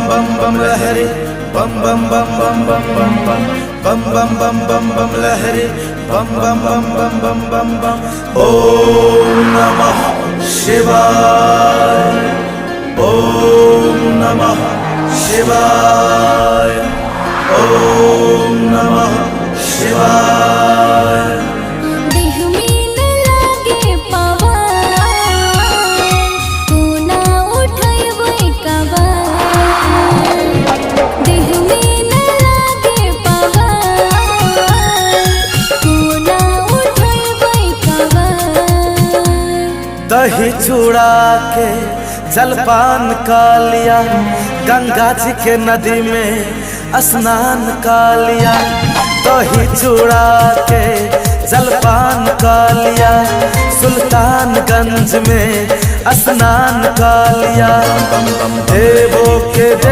बम बम लहरे बम बम बम बम बम बम बम बम बम बम बम बम लहरे बम बम बम बम बम बम बम। ओम नमः शिवाय, ओम नमः शिवाय, ओम नमः शिवाय। देह में न लागे पवन, तू ना उठैबै कवन। देह में न लागे पवन, तू ना उठैबै कवन। दही चूड़ा के जलपान का लिया, गंगा जी के नदी में स्नान का लिया। दही चूड़ा के जलपान का लिया, सुल्तानगंज में स्नान का लिया। देवों के